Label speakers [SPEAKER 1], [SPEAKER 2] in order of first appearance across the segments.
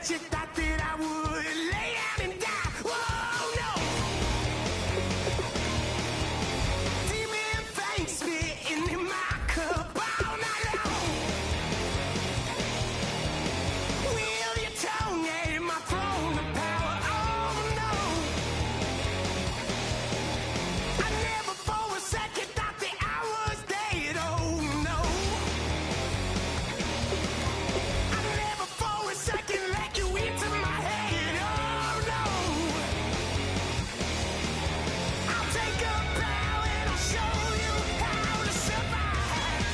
[SPEAKER 1] You thought that I would lay out and die. Whoa, no. Demon things spitting in my cup all night long. Will your tongue at my throne of power? Oh, no. I never for a second thought that I was dead. Oh, no. I never for a second let you into my head. Oh, no. I'll take a bow and I'll show you how to survive.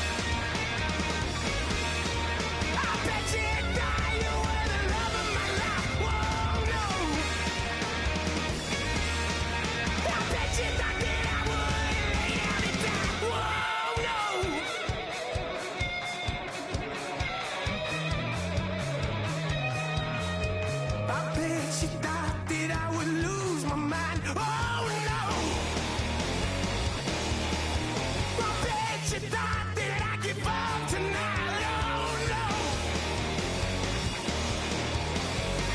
[SPEAKER 1] I bet you die, you were the love of my life. Whoa, no. I bet you thought that I would lay down and die. Whoa, no. I bet you thought that I would lose my mind. Oh, no. I bet you thought that I'd give up tonight. Oh, no.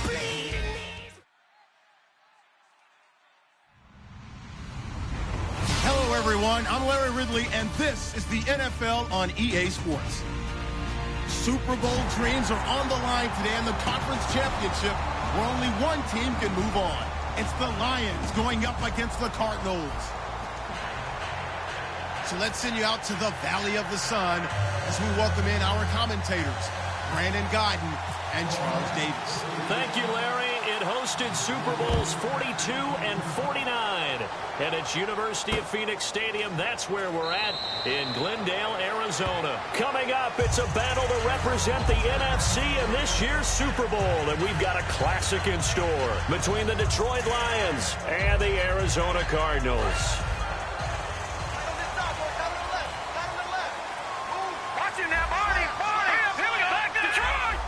[SPEAKER 1] Bleeding knees.
[SPEAKER 2] Hello, everyone. I'm Larry Ridley, and this is the NFL on EA Sports. Super Bowl dreams are on the line today in the conference championship, where only one team can move on. It's the Lions going up against the Cardinals. So let's send you out to the Valley of the Sun as we welcome in our commentators, Brandon Godden and Charles Davis.
[SPEAKER 3] Thank you, Larry. It hosted Super Bowls 42 and 49. And it's University of Phoenix Stadium. That's where we're at in Glendale, Arizona. Coming up, it's a battle to represent the NFC in this year's Super Bowl. And we've got a classic in store between the Detroit Lions and the Arizona Cardinals.
[SPEAKER 4] Watch him now, Barney! Here we go! Back to Detroit!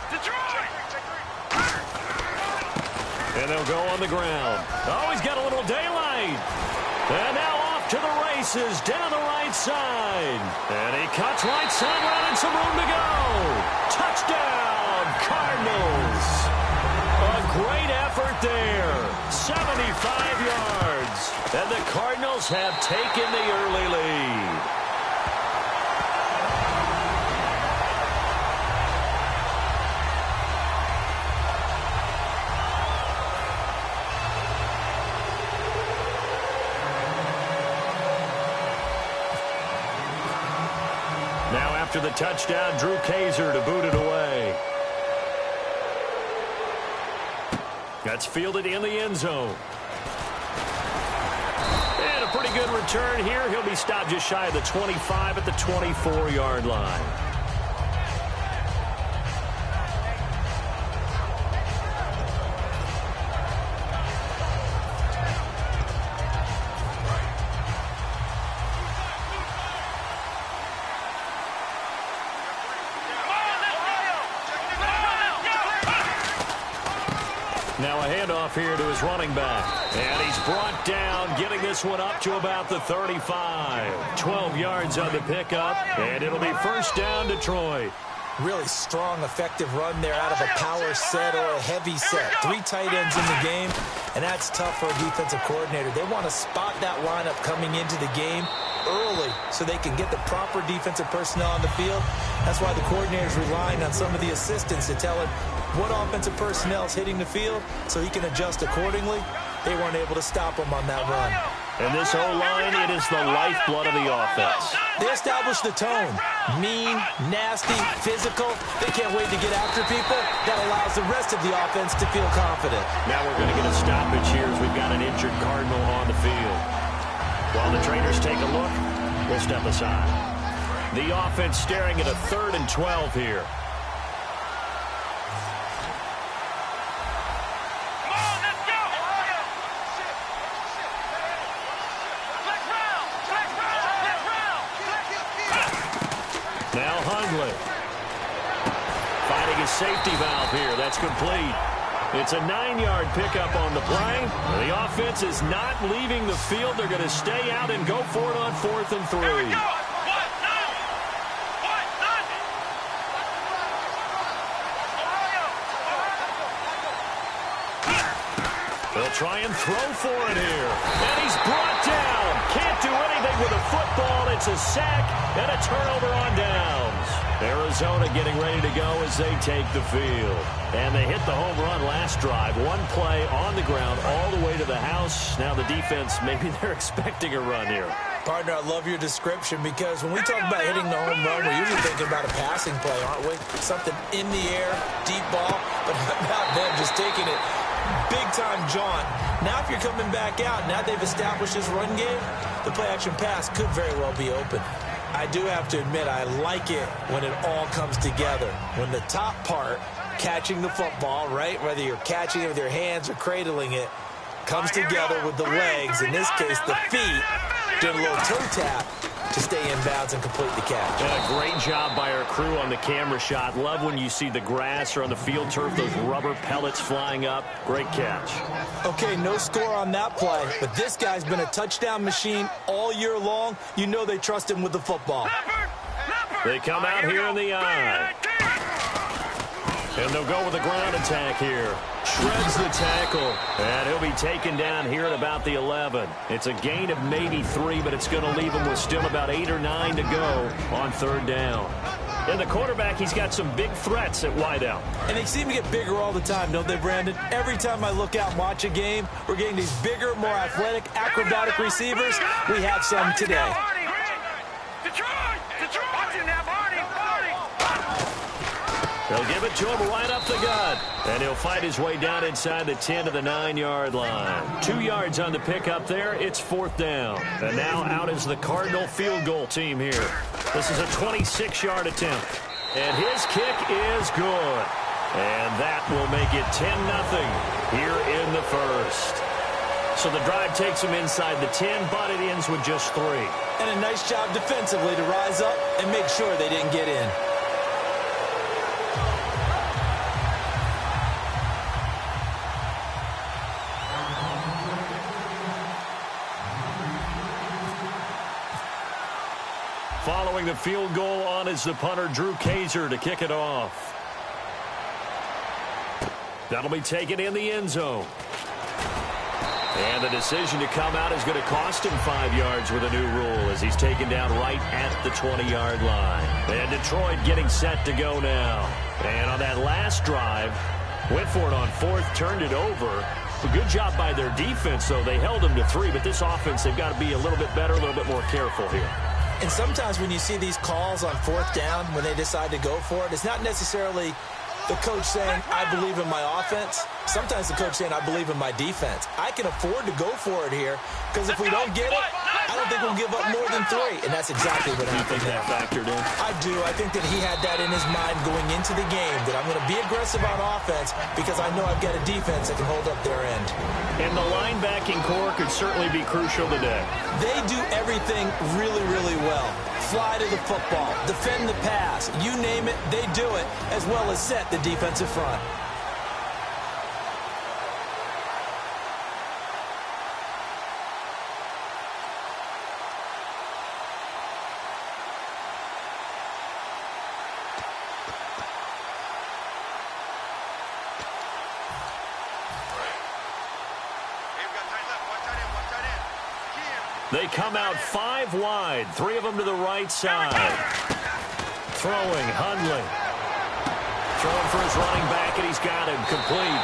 [SPEAKER 3] And they'll go on the ground. Oh, he's got a little daylight. And now off to the races down the right side. And he cuts right side around and some room to go. Touchdown, Cardinals. A great effort there. 75 yards. And the Cardinals have taken the early lead. Now after the touchdown, Drew Kaiser to boot it away. That's fielded in the end zone. And a pretty good return here. He'll be stopped just shy of the 25 at the 24-yard line. Now a handoff here to his running back. And he's brought down, getting this one up to about the 35. 12 yards on the pickup, and it'll be first down, Detroit.
[SPEAKER 5] Really strong, effective run there out of a power set or a heavy set. 3 tight ends in the game, and that's tough for a defensive coordinator. They want to spot that lineup coming into the game early so they can get the proper defensive personnel on the field. That's why the coordinator is relying on some of the assistants to tell him what offensive personnel is hitting the field so he can adjust accordingly. They weren't able to him on that run.
[SPEAKER 3] And this O-line, it is the lifeblood of the offense.
[SPEAKER 5] They established the tone. Mean, nasty, physical. They can't wait to get after people. That allows the rest of the offense to feel confident.
[SPEAKER 3] Now we're going to get a stoppage here as we've got an injured Cardinal on the field. While the trainers take a look, we'll step aside. The offense staring at a 3rd and 12 here.
[SPEAKER 4] Come on, let's go!
[SPEAKER 3] Now Hundley. Finding his safety valve here. That's complete. It's a 9-yard pickup on the play. The offense is not leaving the field. They're going to stay out and go for it on 4th and 3.
[SPEAKER 4] Here we go! 1, 0! 1, 0!
[SPEAKER 3] They'll try and throw for it here. And he's brought down. Can't do anything with a football. It's a sack and a turnover on downs. Arizona getting ready to go as they take the field. And they hit the home run last drive. One play on the ground all the way to the house. Now the defense, maybe they're expecting a run here.
[SPEAKER 5] Partner, I love your description because when we talk about hitting the home run, we're usually thinking about a passing play, aren't we? Something in the air, deep ball, but not them just taking it big-time jaunt. Now if you're coming back out, now they've established this run game, the play-action pass could very well be open. I do have to admit, I like it when it all comes together. When the top part, catching the football, right, whether you're catching it with your hands or cradling it, comes together with the legs, in this case the feet, doing a little toe tap to stay in bounds and complete the catch.
[SPEAKER 3] And a great job by our crew on the camera shot. Love when you see the grass or on the field turf, those rubber pellets flying up. Great catch.
[SPEAKER 5] Okay, no score on that play, but this guy's been a touchdown machine all year long. You know they trust him with the football.
[SPEAKER 3] They come out here in the eye. And they'll go with a ground attack here. Shreds the tackle. And he'll be taken down here at about the 11. It's a gain of maybe 3, but it's going to leave him with still about 8 or 9 to go on 3rd down. And the quarterback, he's got some big threats at wideout.
[SPEAKER 5] And they seem to get bigger all the time, don't they, Brandon? Every time I look out and watch a game, we're getting these bigger, more athletic, acrobatic receivers. We have some today.
[SPEAKER 4] Detroit! Watch it now, Barney!
[SPEAKER 3] They'll give it to him right up the gut. And he'll fight his way down inside the 10 to the 9-yard line. 2 yards on the pickup there. It's 4th down. And now out is the Cardinal field goal team here. This is a 26-yard attempt. And his kick is good. And that will make it 10-0 here in the first. So the drive takes him inside the 10, but it ends with just 3.
[SPEAKER 5] And a nice job defensively to rise up and make sure they didn't get in.
[SPEAKER 3] Following the field goal on is the punter, Drew Kaiser, to kick it off. That'll be taken in the end zone. And the decision to come out is going to cost him 5 yards with a new rule as he's taken down right at the 20-yard line. And Detroit getting set to go now. And on that last drive, went for it on 4th, turned it over. A good job by their defense, though. They held them to 3, but this offense, they've got to be a little bit better, a little bit more careful here.
[SPEAKER 5] And sometimes when you see these calls on 4th down, when they decide to go for it, it's not necessarily the coach saying, I believe in my offense. Sometimes the coach saying, I believe in my defense. I can afford to go for it here because if we don't get it, I don't think we'll give up more than 3. And that's exactly what happened there.
[SPEAKER 3] You think that factored in?
[SPEAKER 5] I do. I think that he had that in his mind going into the game, that I'm going to be aggressive on offense because I know I've got a defense that can hold up their end.
[SPEAKER 3] And the linebacking core could certainly be crucial today.
[SPEAKER 5] They do everything really, really well. Fly to the football, defend the pass, you name it, they do it, as well as set the defensive front.
[SPEAKER 3] They come out 5 wide, 3 of them to the right side. Throwing, Hundley. Throwing for his running back, and he's got him complete.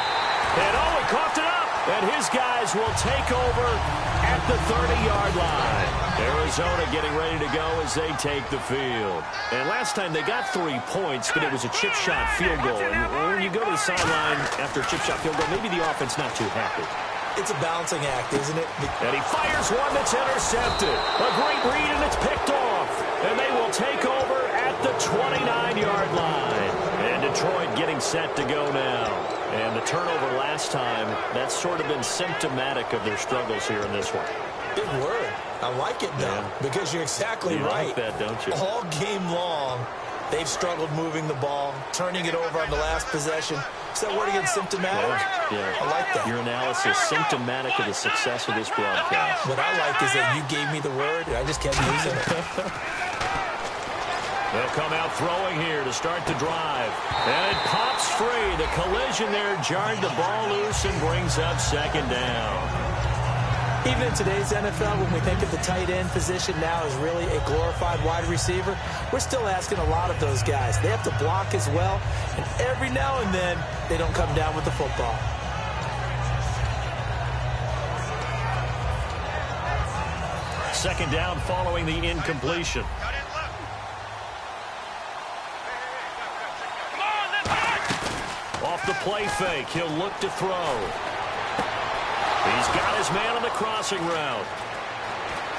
[SPEAKER 3] And he coughed it up. And his guys will take over at the 30-yard line. Arizona getting ready to go as they take the field. And last time they got 3 points, but it was a chip shot field goal. And when you go to the sideline after a chip shot field goal, maybe the offense not too happy.
[SPEAKER 5] It's a balancing act, isn't it?
[SPEAKER 3] And he fires one that's intercepted. A great read, and it's picked off. And they will take over at the 29-yard line. And Detroit getting set to go now. And the turnover last time, that's sort of been symptomatic of their struggles here in this one.
[SPEAKER 5] Big word. I like it, though, because you're exactly right.
[SPEAKER 3] You like that, don't you?
[SPEAKER 5] All game long, they've struggled moving the ball, turning it over on the last possession. Is that word again, symptomatic?
[SPEAKER 3] Yeah.
[SPEAKER 5] I like that.
[SPEAKER 3] Your analysis, symptomatic of the success of this broadcast.
[SPEAKER 5] What I like is that you gave me the word, and I just kept using it.
[SPEAKER 3] They'll come out throwing here to start the drive. And it pops free. The collision there jarred the ball loose and brings up second down.
[SPEAKER 5] Even in today's NFL, when we think of the tight end position now as really a glorified wide receiver, we're still asking a lot of those guys. They have to block as well, and every now and then, they don't come down with the football.
[SPEAKER 3] Second down following the incompletion. Off the play fake, he'll look to throw. He's got his man on the crossing route.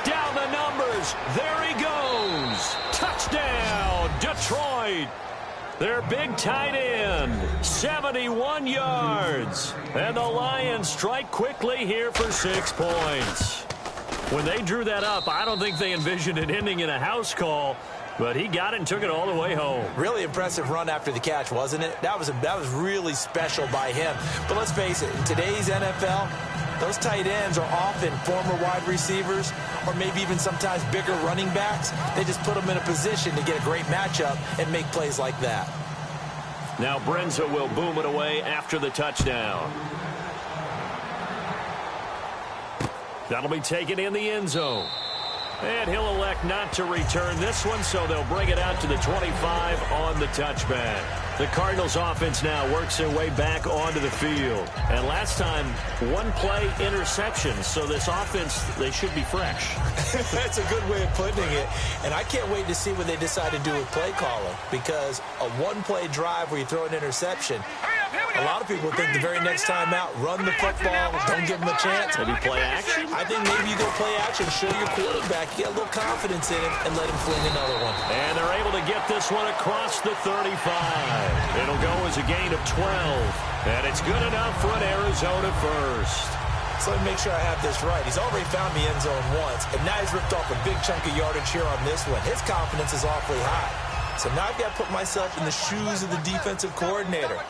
[SPEAKER 3] Down the numbers. There he goes. Touchdown, Detroit. Their big tight end, 71 yards. And the Lions strike quickly here for 6 points. When they drew that up, I don't think they envisioned it ending in a house call. But he got it and took it all the way home.
[SPEAKER 5] Really impressive run after the catch, wasn't it? That was really special by him. But let's face it, in today's NFL, those tight ends are often former wide receivers or maybe even sometimes bigger running backs. They just put them in a position to get a great matchup and make plays like that.
[SPEAKER 3] Now Brenza will boom it away after the touchdown. That'll be taken in the end zone. And he'll elect not to return this one, so they'll bring it out to the 25 on the touchback. The Cardinals offense now works their way back onto the field. And last time, one play interception, so this offense, they should be fresh.
[SPEAKER 5] That's a good way of putting it. And I can't wait to see what they decide to do with play calling, because a one-play drive where you throw an interception, a lot of people think the very next time out, run the football, don't give them a chance.
[SPEAKER 3] Maybe play action?
[SPEAKER 5] I think maybe you go play action, show your quarterback, you get a little confidence in him, and let him fling another one.
[SPEAKER 3] And they're able to get this one across the 35. It'll go as a gain of 12. And it's good enough for an Arizona first.
[SPEAKER 5] So let me make sure I have this right. He's already found the end zone once, and now he's ripped off a big chunk of yardage here on this one. His confidence is awfully high. So now I've got to put myself in the shoes of the defensive coordinator.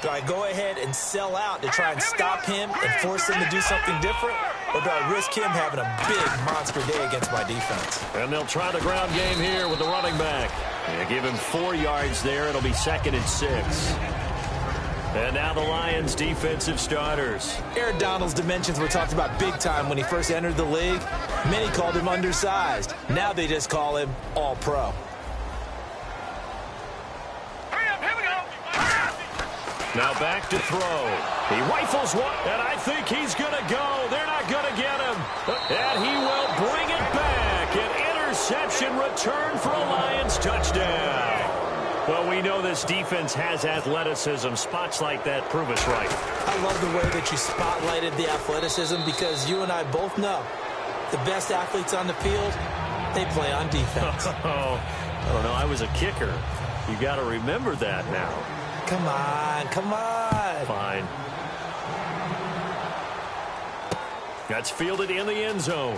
[SPEAKER 5] Do I go ahead and sell out to try and stop him and force him to do something different? Or do I risk him having a big monster day against my defense?
[SPEAKER 3] And they'll try the ground game here with the running back. They give him 4 yards there. It'll be 2nd and 6. And now the Lions' defensive starters.
[SPEAKER 5] Aaron Donald's dimensions were talked about big time when he first entered the league. Many called him undersized. Now they just call him all-pro.
[SPEAKER 3] Now back to throw. He rifles one, and I think he's going to go. They're not going to get him. And he will bring it back. An interception return for a Lions touchdown. Well, we know this defense has athleticism. Spots like that prove us right.
[SPEAKER 5] I love the way that you spotlighted the athleticism, because you and I both know the best athletes on the field, they play on defense.
[SPEAKER 3] I don't know. I was a kicker. You got to remember that now.
[SPEAKER 5] Come on, come on.
[SPEAKER 3] Fine. That's fielded in the end zone.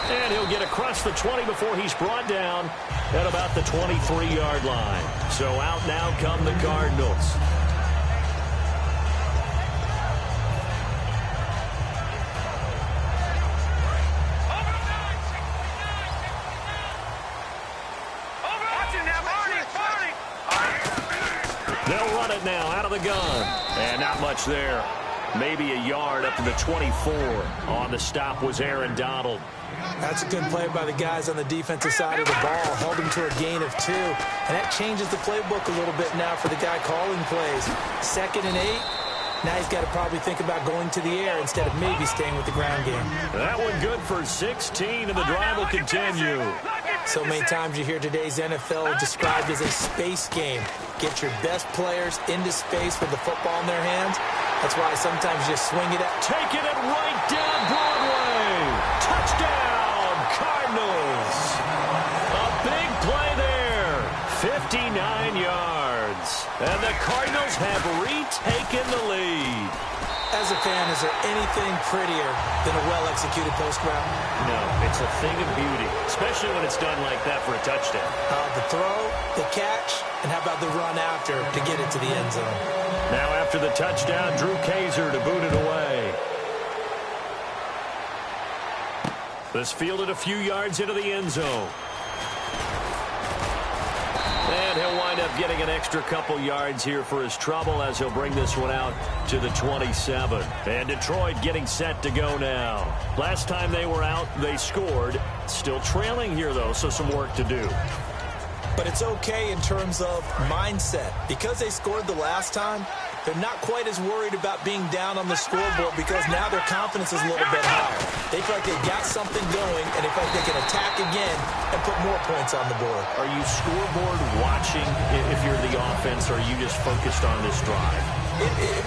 [SPEAKER 3] And he'll get across the 20 before he's brought down at about the 23-yard line. So out now come the Cardinals. They'll run it now out of the gun. And not much there. Maybe a yard up to the 24. On the stop was Aaron Donald.
[SPEAKER 5] That's a good play by the guys on the defensive side of the ball. Held him to a gain of 2. And that changes the playbook a little bit now for the guy calling plays. 2nd and 8. Now he's got to probably think about going to the air instead of maybe staying with the ground game.
[SPEAKER 3] That one good for 16, and the drive will continue.
[SPEAKER 5] So many times you hear today's NFL described as a space game. Get your best players into space with the football in their hands, That's why sometimes you just swing it at.
[SPEAKER 3] Taking it right down Broadway. Touchdown, Cardinals. A big play there. 59 yards. And the Cardinals have retaken the lead.
[SPEAKER 5] As a fan, is there anything prettier than a well-executed post route?
[SPEAKER 3] No, it's a thing of beauty, especially when it's done like that for a touchdown.
[SPEAKER 5] The throw, the catch, and how about the run after to get it to the end zone?
[SPEAKER 3] Now after the touchdown, Drew Kaiser to boot it away. This fielded a few yards into the end zone. And he'll wind up getting an extra couple yards here for his trouble as he'll bring this one out to the 27. And Detroit getting set to go now. Last time they were out, they scored. Still trailing here, though, so some work to do.
[SPEAKER 5] But it's okay in terms of mindset. Because they scored the last time, they're not quite as worried about being down on the scoreboard because now their confidence is a little bit higher. They feel like they've got something going, and they feel like they can attack again and put more points on the board.
[SPEAKER 3] Are you scoreboard watching if you're the offense, or are you just focused on this drive?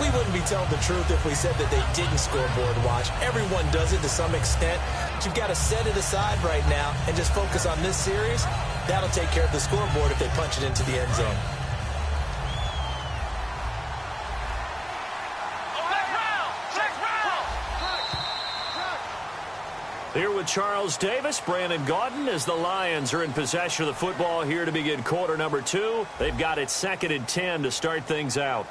[SPEAKER 5] We wouldn't be telling the truth if we said that they didn't scoreboard watch. Everyone does it to some extent. But you've got to set it aside right now and just focus on this series. That'll take care of the scoreboard if they punch it into the end zone.
[SPEAKER 3] Here with Charles Davis, Brandon Gaudin, as the Lions are in possession of the football here to begin quarter number 2. They've got it 2nd and 10 to start things out.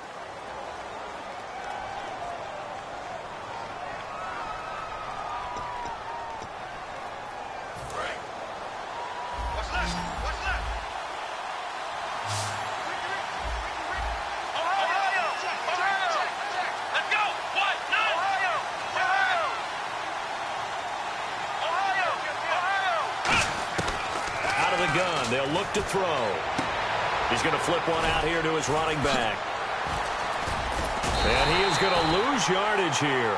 [SPEAKER 3] They'll look to throw. He's going to flip one out here to his running back. And he is going to lose yardage here.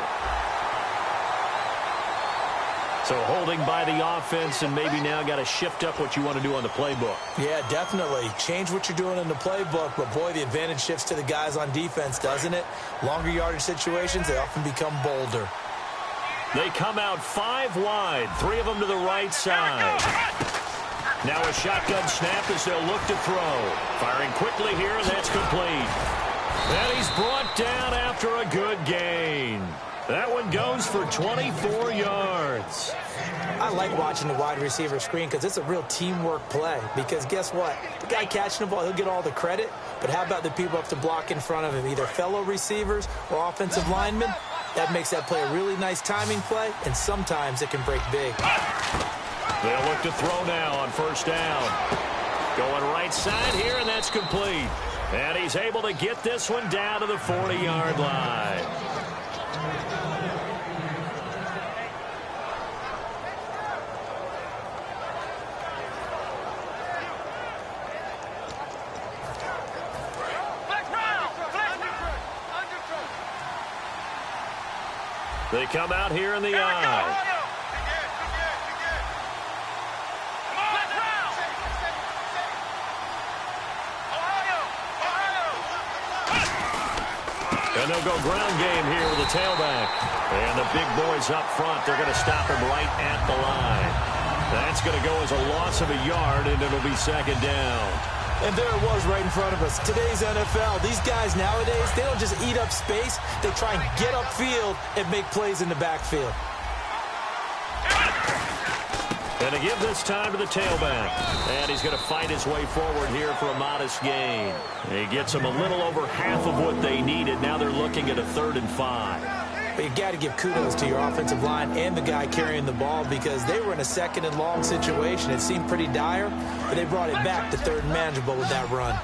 [SPEAKER 3] So holding by the offense, and maybe now got to shift up what you want to do on the playbook.
[SPEAKER 5] Yeah, definitely. Change what you're doing in the playbook, but boy, the advantage shifts to the guys on defense, doesn't it? Longer yardage situations, they often become bolder.
[SPEAKER 3] They come out 5 wide, 3 of them to the right side. Now a shotgun snap as they'll look to throw. Firing quickly here, and that's complete. And he's brought down after a good gain. That one goes for 24 yards.
[SPEAKER 5] I like watching the wide receiver screen because it's a real teamwork play. Because guess what? The guy catching the ball, he'll get all the credit. But how about the people up to block in front of him, either fellow receivers or offensive linemen? That makes that play a really nice timing play, and sometimes it can break big.
[SPEAKER 3] They'll look to throw now on 1st down. Going right side here, and that's complete. And he's able to get this one down to the 40-yard line. They come out here in the eye. And they'll go ground game here with the tailback. And the big boys up front, they're going to stop him right at the line. That's going to go as a loss of a yard, and it'll be 2nd down.
[SPEAKER 5] And there it was right in front of us. Today's NFL, these guys nowadays, they don't just eat up space. They try and get upfield and make plays in the backfield.
[SPEAKER 3] And to give this time to the tailback. And he's going to fight his way forward here for a modest gain. He gets them a little over half of what they needed. Now they're looking at a 3rd and 5.
[SPEAKER 5] But you got to give kudos to your offensive line and the guy carrying the ball because they were in a 2nd and long situation. It seemed pretty dire, but they brought it back to 3rd and manageable with that run.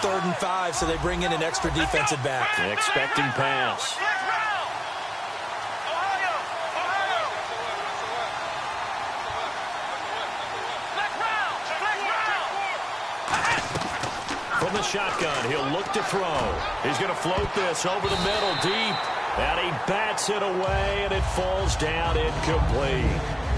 [SPEAKER 5] 3rd and 5, so they bring in an extra defensive back.
[SPEAKER 3] Expecting pass. From the shotgun, he'll look to throw. He's going to float this over the middle deep. And he bats it away, and it falls down incomplete.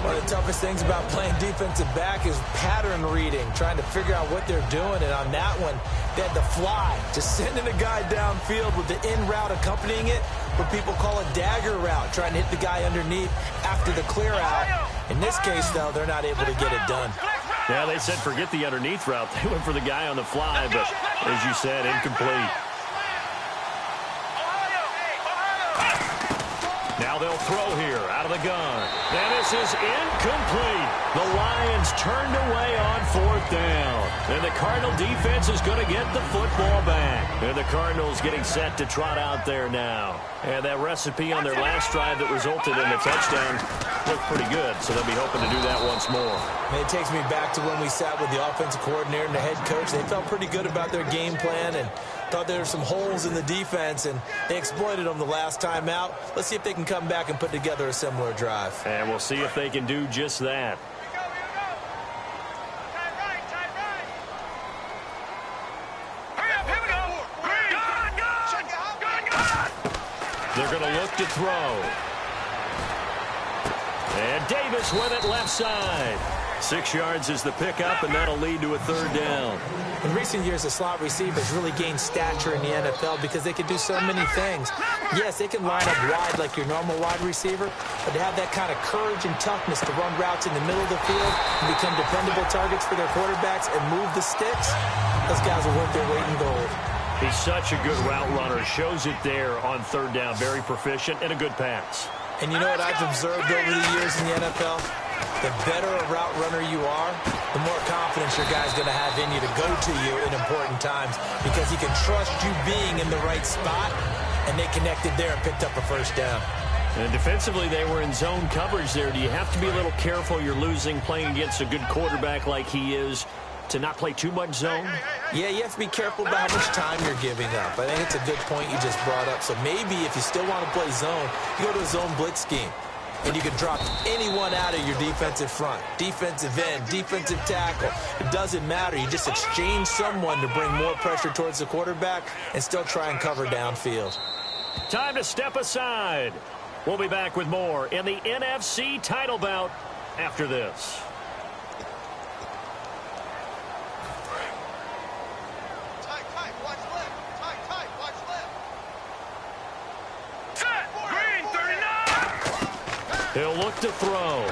[SPEAKER 5] One of the toughest things about playing defensive back is pattern reading, trying to figure out what they're doing. And on that one, they had the fly, just sending a guy downfield with the in route accompanying it, what people call a dagger route, trying to hit the guy underneath after the clear out. In this case, though, they're not able to get it done.
[SPEAKER 3] Yeah, they said forget the underneath route. They went for the guy on the fly, but as you said, incomplete. Now they'll throw here out of the gun. And this is incomplete. The Lions turned away on 4th down. And the Cardinal defense is going to get the football back. And the Cardinals getting set to trot out there now. And that recipe on their last drive that resulted in the touchdown looked pretty good. So they'll be hoping to do that once more.
[SPEAKER 5] And it takes me back to when we sat with the offensive coordinator and the head coach. They felt pretty good about their game plan and thought there were some holes in the defense, and they exploited them the last time out. Let's see if they can come back and put together a similar drive.
[SPEAKER 3] And we'll see if they can do just that. They're going to look to throw. And Davis with it left side. 6 yards is the pickup, and that'll lead to a 3rd down.
[SPEAKER 5] In recent years, the slot receivers really gained stature in the NFL because they can do so many things. Yes, they can line up wide like your normal wide receiver, but to have that kind of courage and toughness to run routes in the middle of the field and become dependable targets for their quarterbacks and move the sticks, those guys are worth their weight in gold.
[SPEAKER 3] He's such a good route runner. Shows it there on 3rd down. Very proficient and a good pass.
[SPEAKER 5] And you know what I've observed over the years in the NFL? The better a route runner you are, the more confidence your guy's going to have in you to go to you in important times because he can trust you being in the right spot, and they connected there and picked up a 1st down.
[SPEAKER 3] And defensively, they were in zone coverage there. Do you have to be a little careful? You're losing playing against a good quarterback like he is to not play too much zone?
[SPEAKER 5] Yeah, you have to be careful about how much time you're giving up. I think it's a good point you just brought up. So maybe if you still want to play zone, you go to a zone blitz scheme. And you can drop anyone out of your defensive front, defensive end, defensive tackle. It doesn't matter. You just exchange someone to bring more pressure towards the quarterback and still try and cover downfield.
[SPEAKER 3] Time to step aside. We'll be back with more in the NFC title bout after this. He'll look to throw.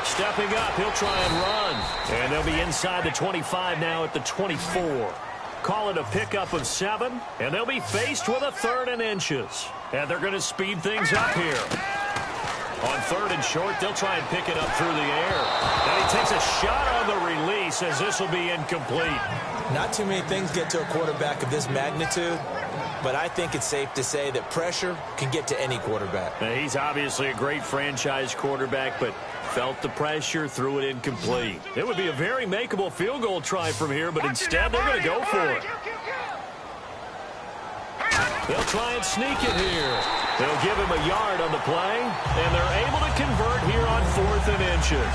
[SPEAKER 3] Stepping up, he'll try and run. And they'll be inside the 25 now at the 24. Call it a pickup of 7, and they'll be faced with a 3rd and inches. And they're going to speed things up here. On 3rd and short, they'll try and pick it up through the air. And he takes a shot on the release as this will be incomplete.
[SPEAKER 5] Not too many things get to a quarterback of this magnitude, but I think it's safe to say that pressure can get to any quarterback.
[SPEAKER 3] Now, he's obviously a great franchise quarterback, but felt the pressure, threw it incomplete. It would be a very makeable field goal try from here, but instead they're going to go for it. They'll try and sneak it here. They'll give him a yard on the play, and they're able to convert here on 4th and inches.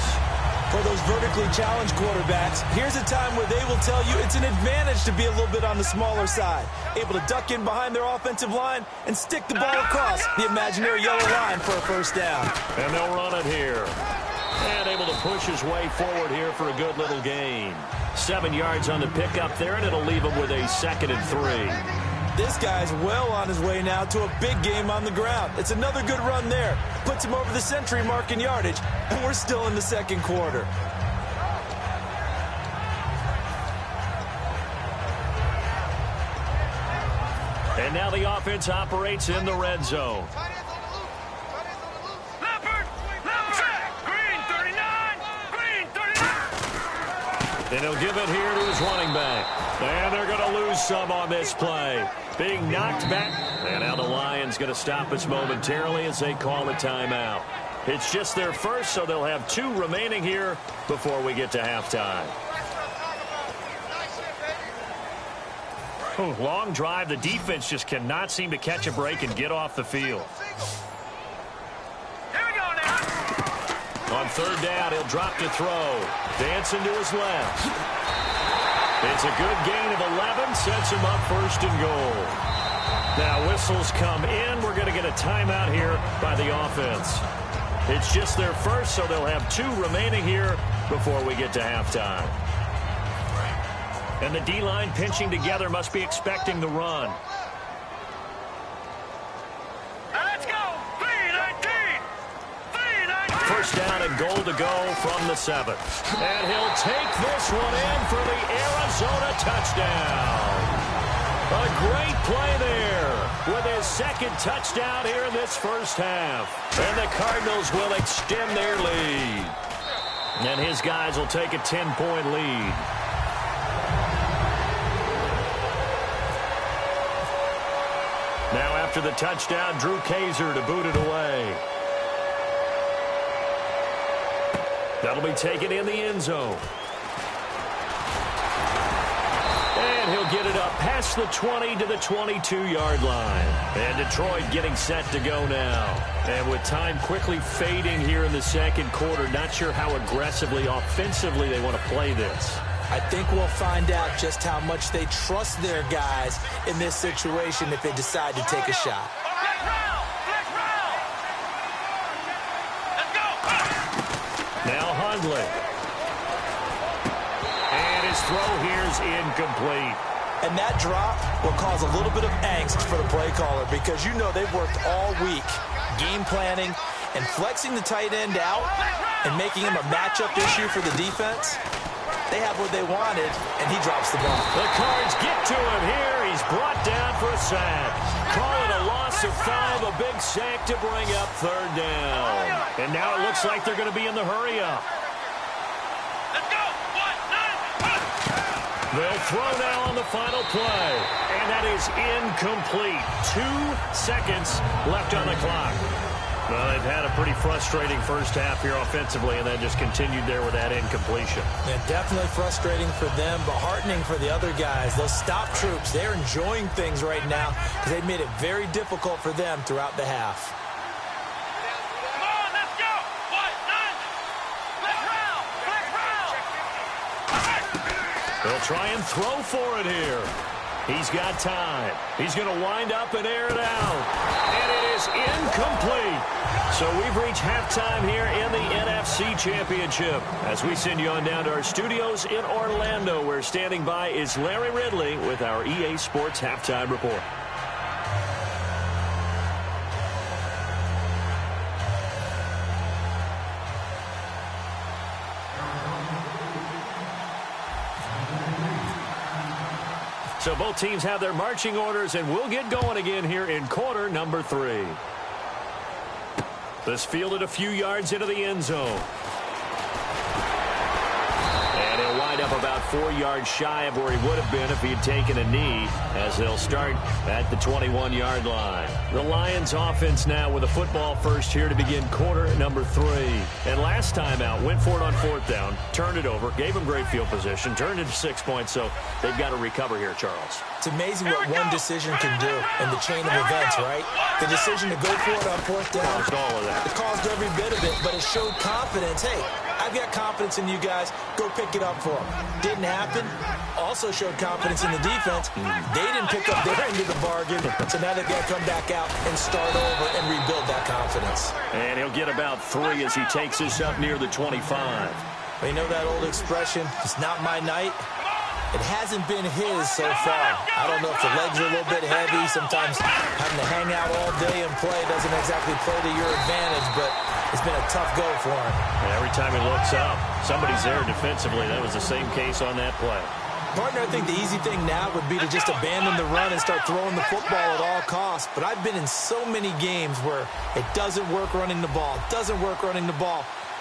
[SPEAKER 5] For those vertically challenged quarterbacks, here's a time where they will tell you it's an advantage to be a little bit on the smaller side. Able to duck in behind their offensive line and stick the ball across the imaginary yellow line for a 1st down.
[SPEAKER 3] And they'll run it here. And able to push his way forward here for a good little gain. 7 yards on the pickup there, and it'll leave him with a 2nd and 3.
[SPEAKER 5] This guy's well on his way now to a big game on the ground. It's another good run there. Puts him over the century mark in yardage, and we're still in the 2nd quarter.
[SPEAKER 3] And now the offense operates in the red zone. And he'll give it here to his running back. And they're going to lose some on this play. Being knocked back. And now the Lions going to stop us momentarily as they call a timeout. It's just their first, so they'll have 2 remaining here before we get to halftime. Long drive. The defense just cannot seem to catch a break and get off the field. On 3rd down, he'll drop to throw. Dancing to his left. It's a good gain of 11. Sets him up 1st and goal. Now whistles come in. We're going to get a timeout here by the offense. It's just their first, so they'll have 2 remaining here before we get to halftime. And the D-line pinching together must be expecting the run.
[SPEAKER 4] Let's go. 3-19. 3-19.
[SPEAKER 3] First down and goal to go from the 7. And he'll take this one in for the Arizona touchdown. A great play there with his second touchdown here in this first half. And the Cardinals will extend their lead. And his guys will take a 10-point lead. Now after the touchdown, Drew Kaiser to boot it away. That'll be taken in the end zone. And he'll get it up past the 20 to the 22-yard line. And Detroit getting set to go now. And with time quickly fading here in the second quarter, not sure how aggressively, offensively they want to play this.
[SPEAKER 5] I think we'll find out just how much they trust their guys in this situation if they decide to take a shot.
[SPEAKER 4] Let's round. Let's round. Let's go.
[SPEAKER 3] Now Hundley. And his throw here's incomplete.
[SPEAKER 5] And that drop will cause a little bit of angst for the play caller because you know they've worked all week game planning and flexing the tight end out and making him a matchup issue for the defense. They have what they wanted, and he drops the ball.
[SPEAKER 3] The Cards get to him here. He's brought down for a sack. Call it a loss of 5, a big sack to bring up third down. And now it looks like they're going to be in the hurry-up.
[SPEAKER 4] Let's go. 1-9.
[SPEAKER 3] They'll throw now on the final play. And that is incomplete. 2 seconds left on the clock. Well, they've had a pretty frustrating first half here offensively, and then just continued there with that incompletion.
[SPEAKER 5] Yeah, definitely frustrating for them, but heartening for the other guys. Those stop troops, they're enjoying things right now because they've made it very difficult for them throughout the half.
[SPEAKER 4] Come on, let's go. 1-9. Let's round. Let's round.
[SPEAKER 3] They'll try and throw for it here. He's got time. He's going to wind up and air it out. And it is incomplete. So we've reached halftime here in the NFC Championship. As we send you on down to our studios in Orlando, where standing by is Larry Ridley with our EA Sports Halftime Report. So both teams have their marching orders, and we'll get going again here in quarter number 3. This fielded a few yards into the end zone. And he'll wind up about 4 yards shy of where he would have been if he had taken a knee, as they'll start at the 21-yard line. The Lions offense now with a football first here to begin quarter number 3. And last time out, went for it on 4th down, turned it over, gave him great field position, turned it to 6 points, so they've got to recover here, Charles.
[SPEAKER 5] It's amazing what one decision can do in the chain of events, right? The decision to go for it on 4th down.
[SPEAKER 3] Caused all of that.
[SPEAKER 5] It caused every bit of it, but it showed confidence. Hey, I've got confidence in you guys. Go pick it up for them. Didn't happen. Also showed confidence in the defense. They didn't pick up their end of the bargain, so now they've got to come back out and start over and rebuild that confidence.
[SPEAKER 3] And he'll get about 3 as he takes this up near the 25.
[SPEAKER 5] Well, you know that old expression, it's not my night. It hasn't been his so far. I don't know if the legs are a little bit heavy. Sometimes having to hang out all day and play doesn't exactly play to your advantage, but it's been a tough go for him.
[SPEAKER 3] And every time he looks up, somebody's there defensively. That was the same case on that play.
[SPEAKER 5] Partner, I think the easy thing now would be to just abandon the run and start throwing the football at all costs. But I've been in so many games where it doesn't work running the ball,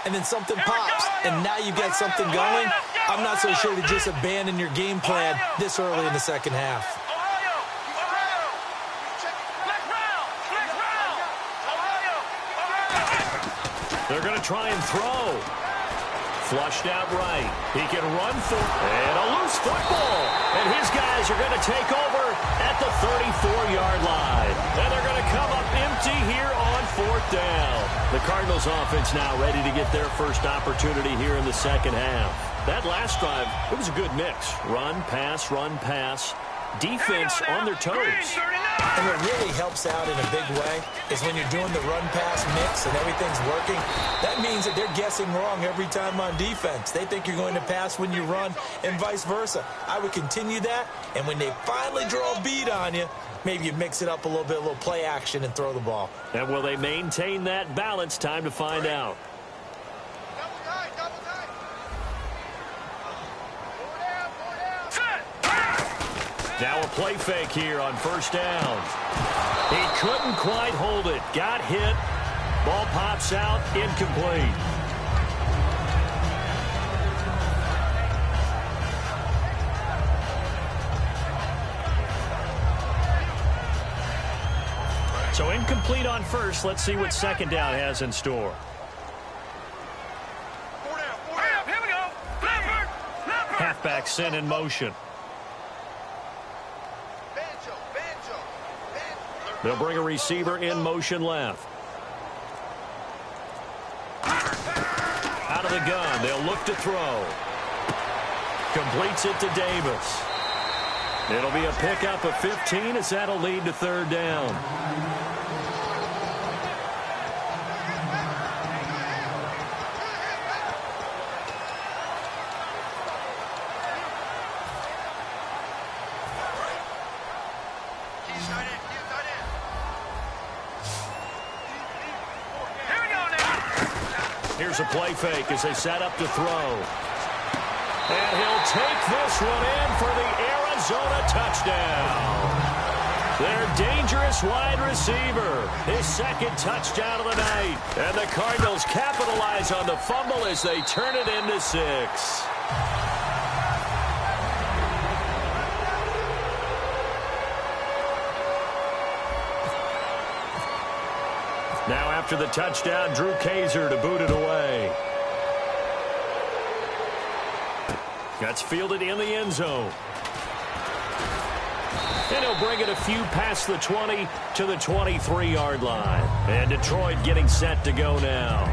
[SPEAKER 5] and then something pops, and now you've got something going. I'm not so sure to just abandon your game plan this early in the second half.
[SPEAKER 3] They're going to try and throw. Flushed out right. He can run for it. And a loose football. And his guys are going to take over at the 34-yard line. And they're going to come up empty here on 4th down. The Cardinals offense now ready to get their first opportunity here in the second half. That last drive, it was a good mix. Run, pass, defense on their toes.
[SPEAKER 5] And what really helps out in a big way is when you're doing the run-pass mix and everything's working, that means that they're guessing wrong every time on defense. They think you're going to pass when you run and vice versa. I would continue that, and when they finally draw a beat on you, maybe you mix it up a little bit, a little play action, and throw the ball.
[SPEAKER 3] And will they maintain that balance? Time to find out. Now a play fake here on first down. He couldn't quite hold it. Got hit. Ball pops out. Incomplete. So incomplete on first. Let's see what second down has in store.
[SPEAKER 4] Here we go. Leopard.
[SPEAKER 3] Halfback sent in motion. They'll bring a receiver in motion left. Out of the gun. They'll look to throw. Completes it to Davis. It'll be a pickup of 15 as that'll lead to third down. Here's a play fake as they set up to throw. And he'll take this one in for the Arizona touchdown. Their dangerous wide receiver. His second touchdown of the night. And the Cardinals capitalize on the fumble as they turn it into 6. Now after the touchdown, Drew Kaiser to boot it away. That's fielded in the end zone. And he'll bring it a few past the 20 to the 23-yard line. And Detroit getting set to go now.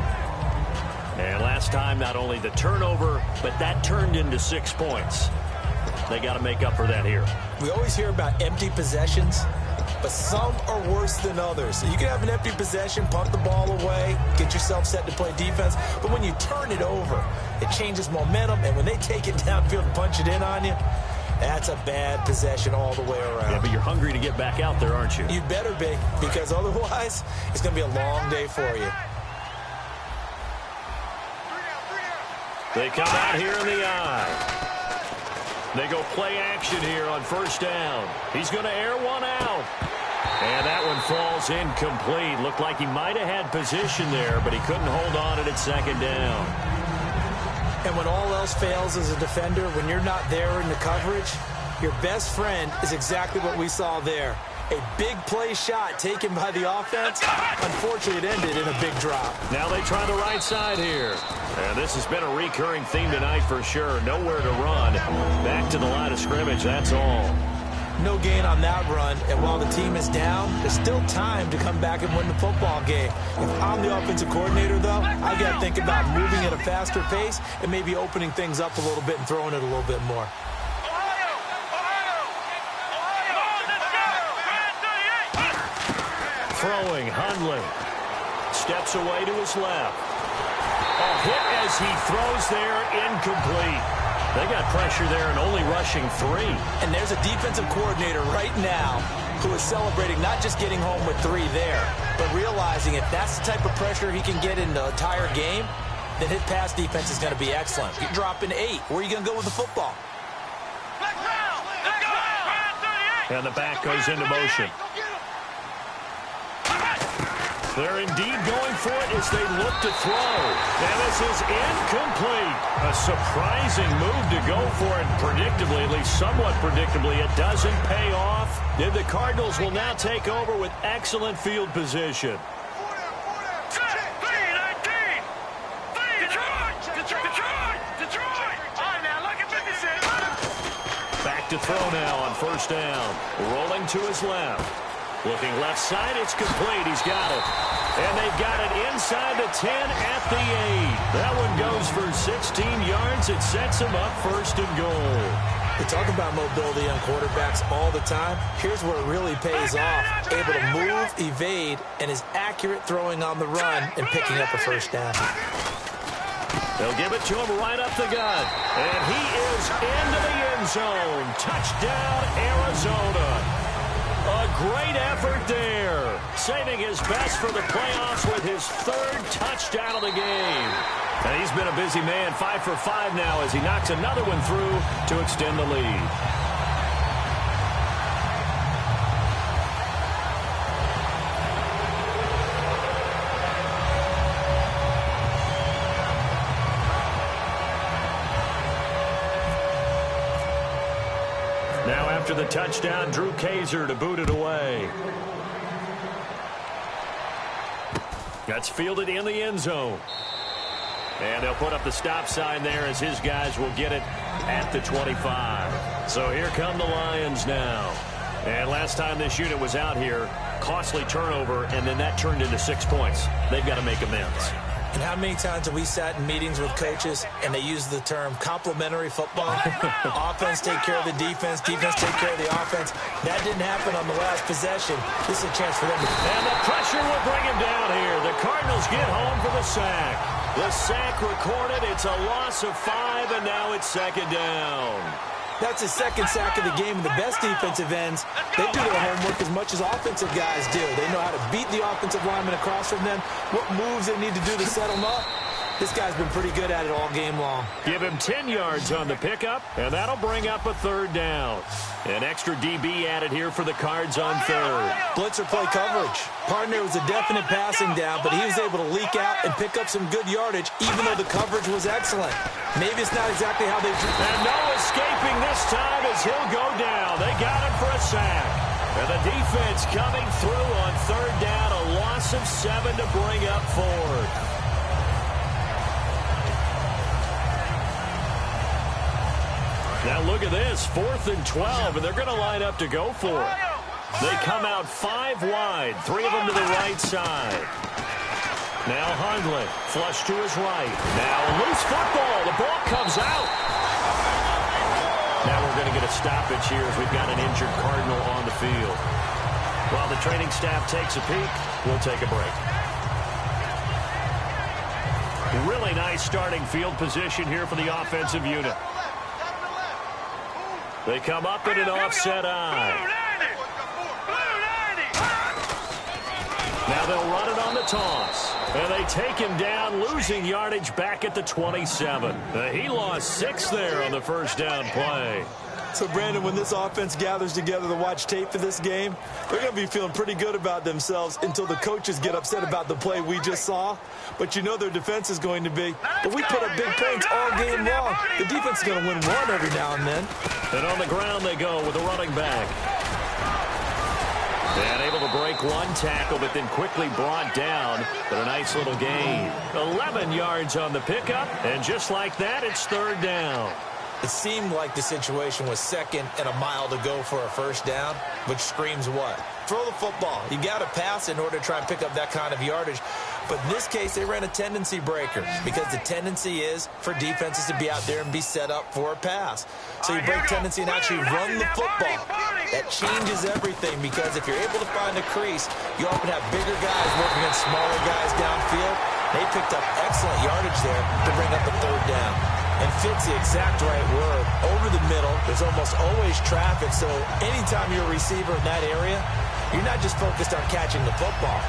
[SPEAKER 3] And last time, not only the turnover, but that turned into 6 points. They got to make up for that here.
[SPEAKER 5] We always hear about empty possessions, but some are worse than others. You can have an empty possession, punt the ball away, get yourself set to play defense, but when you turn it over, it changes momentum, and when they take it downfield and punch it in on you, that's a bad possession all the way around.
[SPEAKER 3] Yeah, but you're hungry to get back out there, aren't you?
[SPEAKER 5] You better be, because otherwise, it's going to be a long day for you.
[SPEAKER 3] They come out here in the eye. They go play action here on first down. He's going to air one out. And that one falls incomplete. Looked like he might have had position there, but he couldn't hold on to it at second down.
[SPEAKER 5] And when all else fails as a defender, when you're not there in the coverage, your best friend is exactly what we saw there. A big play shot taken by the offense. Unfortunately, it ended in a big drop.
[SPEAKER 3] Now they try the right side here. And this has been a recurring theme tonight for sure. Nowhere to run. Back to the line of scrimmage, that's all.
[SPEAKER 5] No gain on that run, and while the team is down, there's still time to come back and win the football game. If I'm the offensive coordinator, though, I got to think about moving at a faster pace and maybe opening things up a little bit and throwing it a little bit more.
[SPEAKER 3] Throwing, Hundley. Steps away to his left. A hit as he throws there, incomplete. They got pressure there and only rushing 3.
[SPEAKER 5] And there's a defensive coordinator right now who is celebrating not just getting home with 3 there, but realizing if that's the type of pressure he can get in the entire game, then his pass defense is going to be excellent. You're dropping 8. Where are you going to go with the football?
[SPEAKER 3] And the back goes into motion. They're indeed going for it as they look to throw. And this is incomplete. A surprising move to go for it. Predictably, at least somewhat predictably, it doesn't pay off. And the Cardinals will now take over with excellent field position. Back to throw now on first down. Rolling to his left. Looking left side, it's complete. He's got it. And they've got it inside the 10 at the 8. That one goes for 16 yards. It sets him up first and goal.
[SPEAKER 5] We talk about mobility on quarterbacks all the time. Here's where it really pays off. Able to move, evade, and is accurate throwing on the run and picking up a first down.
[SPEAKER 3] They'll give it to him right up the gut. And he is into the end zone. Touchdown, Arizona. A great effort there. Saving his best for the playoffs with his third touchdown of the game. And he's been a busy man, 5 for 5 now as he knocks another one through to extend the lead. Now after the touchdown, Drew Kaiser to boot it away. That's fielded in the end zone. And they'll put up the stop sign there as his guys will get it at the 25. So here come the Lions now. And last time this unit was out here, costly turnover, and then that turned into 6 points. They've got to make amends.
[SPEAKER 5] And how many times have we sat in meetings with coaches and they use the term complementary football? Offense take care of the defense, defense take care of the offense. That didn't happen on the last possession. This is a chance for them to...
[SPEAKER 3] And the pressure will bring him down here. The Cardinals get home for the sack. The sack recorded. It's a loss of 5, and now it's second down.
[SPEAKER 5] That's his second sack of the game. And the best defensive ends, they do their homework as much as offensive guys do. They know how to beat the offensive lineman across from them, what moves they need to do to set them up. This guy's been pretty good at it all game long.
[SPEAKER 3] Give him 10 yards on the pickup, and that'll bring up a third down. An extra DB added here for the Cards on third.
[SPEAKER 5] Blitzer play coverage. Partner was a definite passing down, but he was able to leak out and pick up some good yardage, even though the coverage was excellent. Maybe it's not exactly how they...
[SPEAKER 3] And no escaping this time as he'll go down. They got him for a sack. And the defense coming through on third down. A loss of 7 to bring up fourth. Now look at this, 4th and 12, and they're going to line up to go for it. They come out 5 wide, 3 of them to the right side. Now Hundley, flush to his right. Now loose football, the ball comes out. Now we're going to get a stoppage here as we've got an injured Cardinal on the field. While the training staff takes a peek, we'll take a break. Really nice starting field position here for the offensive unit. They come up in an offset eye. Now they'll run it on the toss. And they take him down, losing yardage back at the 27. He lost 6 there on the first down play.
[SPEAKER 5] So, Brandon, when this offense gathers together to watch tape for this game, they're going to be feeling pretty good about themselves until the coaches get upset about the play we just saw. But you know their defense is going to be. But we put up big points all game long. The defense is going to win one every now and then.
[SPEAKER 3] And on the ground they go with a running back. And able to break one tackle, but then quickly brought down. But a nice little gain. 11 yards on the pickup. And just like that, it's third down.
[SPEAKER 5] It seemed like the situation was 2nd and a mile to go for a first down, which screams what? Throw the football. You got to pass in order to try and pick up that kind of yardage. But in this case, they ran a tendency breaker because the tendency is for defenses to be out there and be set up for a pass. So you break tendency and actually run the football. That changes everything because if you're able to find a crease, you often have bigger guys working against smaller guys downfield. They picked up excellent yardage there to bring up a third down. And fit's the exact right word. Over the middle, there's almost always traffic, so anytime you're a receiver in that area, you're not just focused on catching the football.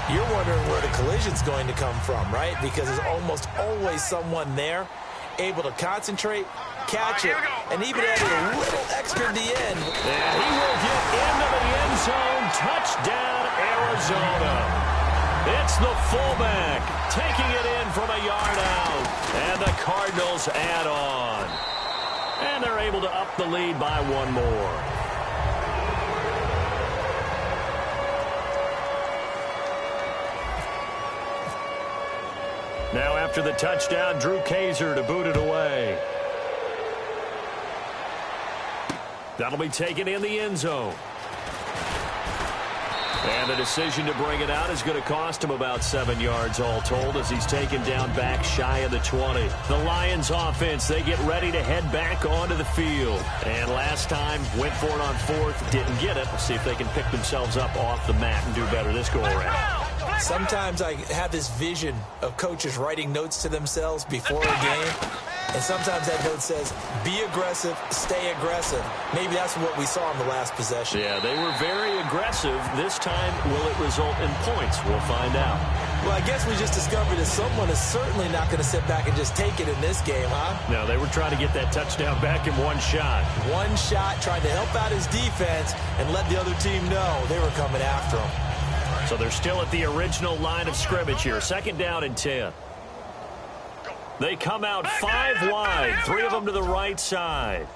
[SPEAKER 5] You're wondering where the collision's going to come from, right? Because there's almost always someone there able to concentrate, catch it, and even add a little extra at the end.
[SPEAKER 3] And he will get into the end zone. Touchdown, Arizona. It's the fullback taking it in from a yard out. And the Cardinals add on. And they're able to up the lead by 1 more. Now after the touchdown, Drew Kaiser to boot it away. That'll be taken in the end zone. And the decision to bring it out is going to cost him about 7 yards all told as he's taken down back shy of the 20. The Lions offense, they get ready to head back onto the field. And last time, went for it on fourth, didn't get it. We'll see if they can pick themselves up off the mat and do better this go-around.
[SPEAKER 5] Sometimes I have this vision of coaches writing notes to themselves before a game. And sometimes that note says, be aggressive, stay aggressive. Maybe that's what we saw in the last possession.
[SPEAKER 3] Yeah, they were very aggressive. This time, will it result in points? We'll find out.
[SPEAKER 5] Well, I guess we just discovered that someone is certainly not going to sit back and just take it in this game, huh?
[SPEAKER 3] No, they were trying to get that touchdown back in one shot.
[SPEAKER 5] One shot, trying to help out his defense and let the other team know they were coming after him.
[SPEAKER 3] So they're still at the original line of scrimmage here. 2nd down and 10. They come out 5 wide, 3 of them to the right side.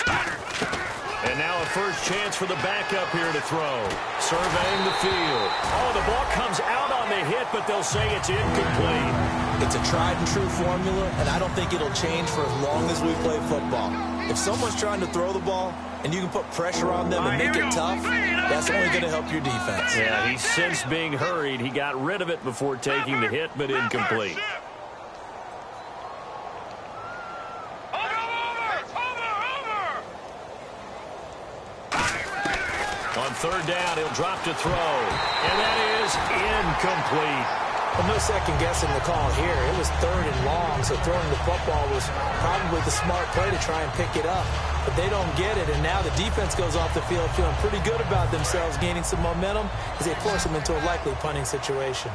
[SPEAKER 3] And now a first chance for the backup here to throw. Surveying the field. Oh, the ball comes out on the hit, but they'll say it's incomplete.
[SPEAKER 5] It's a tried-and-true formula, and I don't think it'll change for as long as we play football. If someone's trying to throw the ball and you can put pressure on them and make it tough, that's only going to help your defense.
[SPEAKER 3] Yeah, he's since being hurried. He got rid of it before taking the hit, but incomplete. On 3rd down, he'll drop to throw. And that is incomplete.
[SPEAKER 5] Well, no second guessing the call here. It was 3rd and long, so throwing the football was probably the smart play to try and pick it up. But they don't get it, and now the defense goes off the field feeling pretty good about themselves, gaining some momentum as they force them into a likely punting situation.